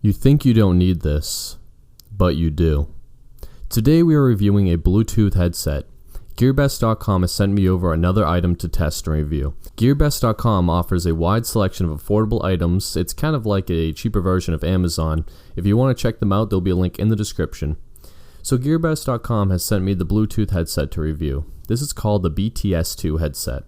You think you don't need this, but you do. Today we are reviewing a Bluetooth headset. GearBest.com has sent me over another item to test and review. GearBest.com offers a wide selection of affordable items. It's kind of like a cheaper version of Amazon. If you want to check them out, there'll be a link in the description. So GearBest.com has sent me the Bluetooth headset to review. This is called the BT-S2 headset.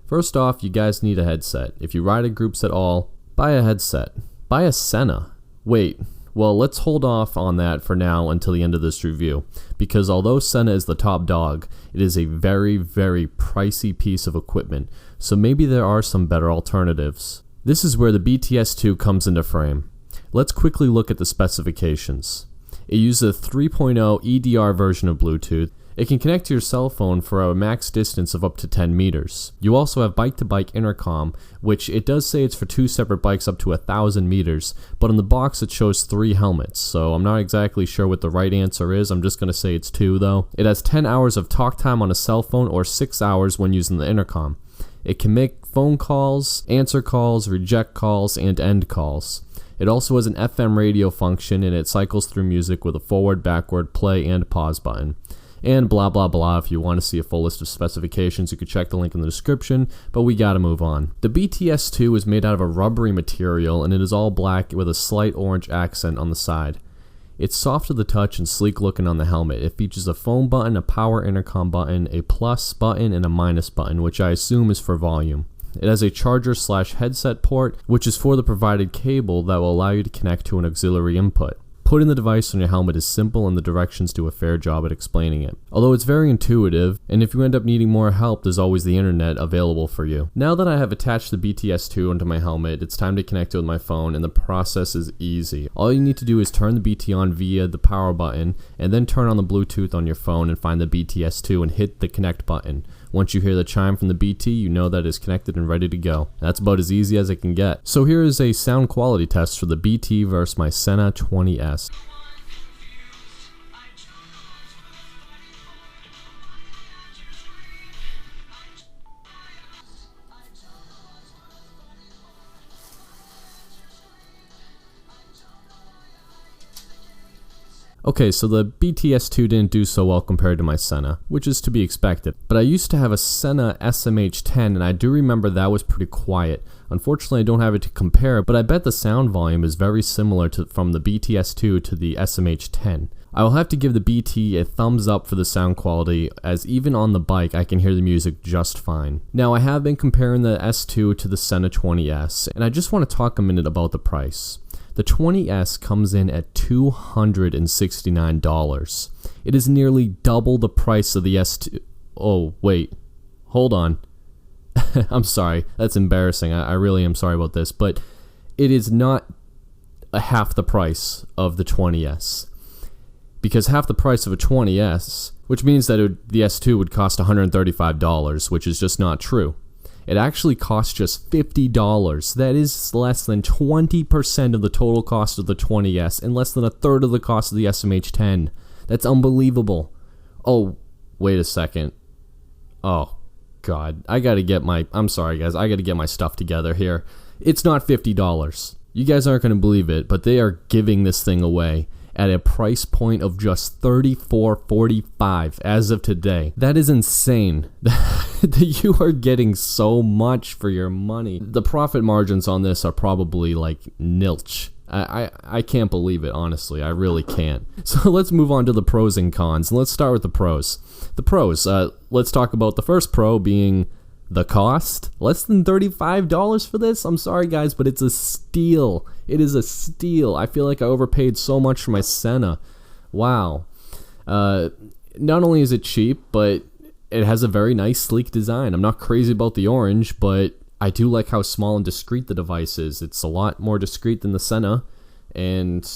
First off, you guys need a headset. If you ride in groups at all, buy a headset. Buy a Sena. Wait, well, let's hold off on that for now until the end of this review, because although Sena is the top dog, it is a very, very pricey piece of equipment, so maybe there are some better alternatives. This is where the BT-S2 comes into frame. Let's quickly look at the specifications. It uses a 3.0 EDR version of Bluetooth. It can connect to your cell phone for a max distance of up to 10 meters. You also have bike-to-bike intercom, which it does say it's for two separate bikes up to 1,000 meters, but on the box it shows 3 helmets, so I'm not exactly sure what the right answer is. I'm just going to say it's 2 though. It has 10 hours of talk time on a cell phone or 6 hours when using the intercom. It can make phone calls, answer calls, reject calls, and end calls. It also has an FM radio function, and it cycles through music with a forward, backward, play, and pause button. And blah blah blah. If you want to see a full list of specifications, you can check the link in the description, but we gotta move on. The BT-S2 is made out of a rubbery material, and it is all black with a slight orange accent on the side. It's soft to the touch and sleek looking on the helmet. It features a phone button, a power intercom button, a plus button, and a minus button, which I assume is for volume. It has a charger/headset port, which is for the provided cable that will allow you to connect to an auxiliary input. Putting the device on your helmet is simple, and the directions do a fair job at explaining it. Although it's very intuitive, and if you end up needing more help, there's always the internet available for you. Now that I have attached the BT-S2 onto my helmet, it's time to connect it with my phone, and the process is easy. All you need to do is turn the BT on via the power button, and then turn on the Bluetooth on your phone and find the BT-S2 and hit the connect button. Once you hear the chime from the BT, you know that it's connected and ready to go. That's about as easy as it can get. So here is a sound quality test for the BT versus my Sena 20S. Okay, so the BT-S2 didn't do so well compared to my Sena, which is to be expected. But I used to have a Sena SMH10, and I do remember that was pretty quiet. Unfortunately, I don't have it to compare, but I bet the sound volume is very similar from the BT-S2 to the SMH10. I will have to give the BT a thumbs up for the sound quality, as even on the bike I can hear the music just fine. Now, I have been comparing the S2 to the Sena 20S, and I just want to talk a minute about the price. The 20S comes in at $269. It is nearly double the price of the S2. Oh, wait. Hold on. I'm sorry. That's embarrassing. I really am sorry about this. But it is not half the price of the 20S. Because half the price of a 20S, which means that the S2 would cost $135, which is just not true. It actually costs just $50. That is less than 20% of the total cost of the 20S and less than a third of the cost of the SMH10. That's unbelievable. Oh, wait a second. Oh, God. I'm sorry, guys. I gotta get my stuff together here. It's not $50. You guys aren't gonna believe it, but they are giving this thing away at a price point of just $34.45 as of today. That is insane. You are getting so much for your money. The profit margins on this are probably like nilch. I can't believe it, honestly. I really can't. So let's move on to the pros and cons. And let's start with the pros. The pros, let's talk about the first pro being the cost. Less than $35 for this? I'm sorry, guys, but it's a steal. It is a steal. I feel like I overpaid so much for my Sena. Wow. Not only is it cheap, but it has a very nice, sleek design. I'm not crazy about the orange, but I do like how small and discreet the device is. It's a lot more discreet than the Sena, and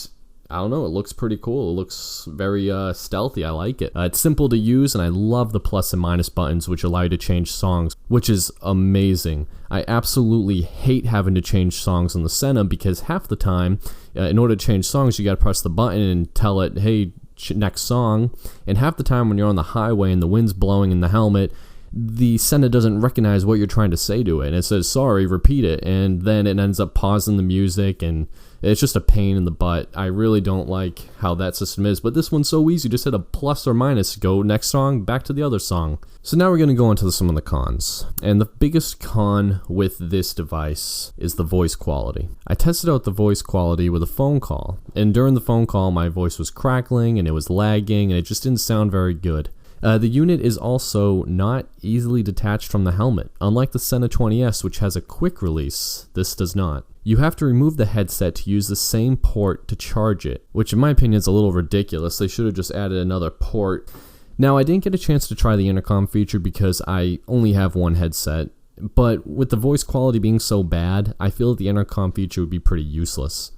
I don't know, it looks pretty cool. It looks very stealthy. I like it. It's simple to use, and I love the plus and minus buttons, which allow you to change songs, which is amazing. I absolutely hate having to change songs on the Sena, because half the time, in order to change songs, you got to press the button and tell it, hey, next song. And half the time when you're on the highway and the wind's blowing in the helmet, the Senna doesn't recognize what you're trying to say to it, and it says, sorry, repeat it, and then it ends up pausing the music, and it's just a pain in the butt. I really don't like how that system is, but this one's so easy. Just hit a plus or minus, go next song, back to the other song. So now we're going to go into some of the cons, and the biggest con with this device is the voice quality. I tested out the voice quality with a phone call, and during the phone call my voice was crackling and it was lagging and it just didn't sound very good. The unit is also not easily detached from the helmet. Unlike the Senna 20S, which has a quick release, this does not. You have to remove the headset to use the same port to charge it, which in my opinion is a little ridiculous. They should have just added another port. Now, I didn't get a chance to try the intercom feature because I only have one headset, but with the voice quality being so bad, I feel that the intercom feature would be pretty useless.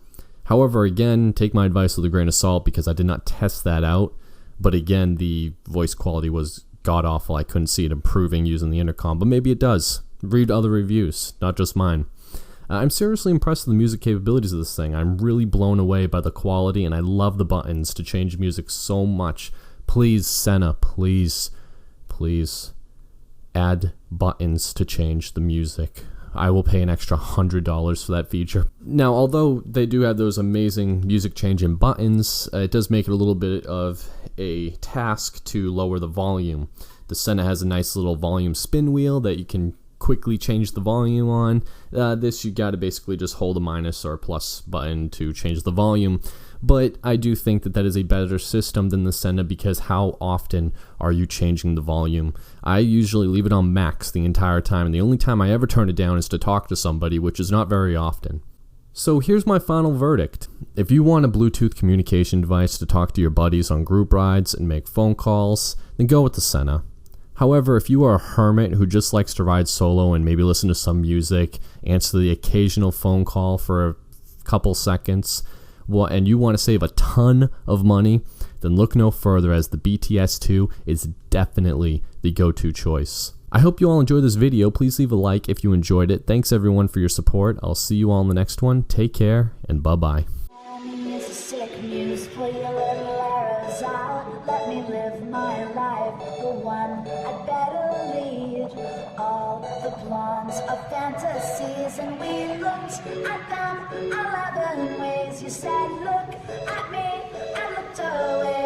However, again, take my advice with a grain of salt because I did not test that out. But again, the voice quality was god-awful. I couldn't see it improving using the intercom, but maybe it does. Read other reviews, not just mine. I'm seriously impressed with the music capabilities of this thing. I'm really blown away by the quality, and I love the buttons to change music so much. Please, Senna, please add buttons to change the music. I will pay an extra $100 for that feature. Now, although they do have those amazing music changing buttons, it does make it a little bit of a task to lower the volume. The Senna has a nice little volume spin wheel that you can quickly change the volume on. This you got to basically just hold a minus or a plus button to change the volume. But I do think that that is a better system than the Senna because how often are you changing the volume? I usually leave it on max the entire time, and the only time I ever turn it down is to talk to somebody, which is not very often. So here's my final verdict. If you want a Bluetooth communication device to talk to your buddies on group rides and make phone calls, then go with the Senna. However, if you are a hermit who just likes to ride solo and maybe listen to some music, answer the occasional phone call for a couple seconds, and you want to save a ton of money, then look no further as the BT-S2 is definitely the go-to choice. I hope you all enjoyed this video. Please leave a like if you enjoyed it. Thanks everyone for your support. I'll see you all in the next one. Take care and bye-bye. Let me live my life, the one I'd better lead. All the blondes of fantasies, and we looked at them 11 ways. You said, look at me, I looked away.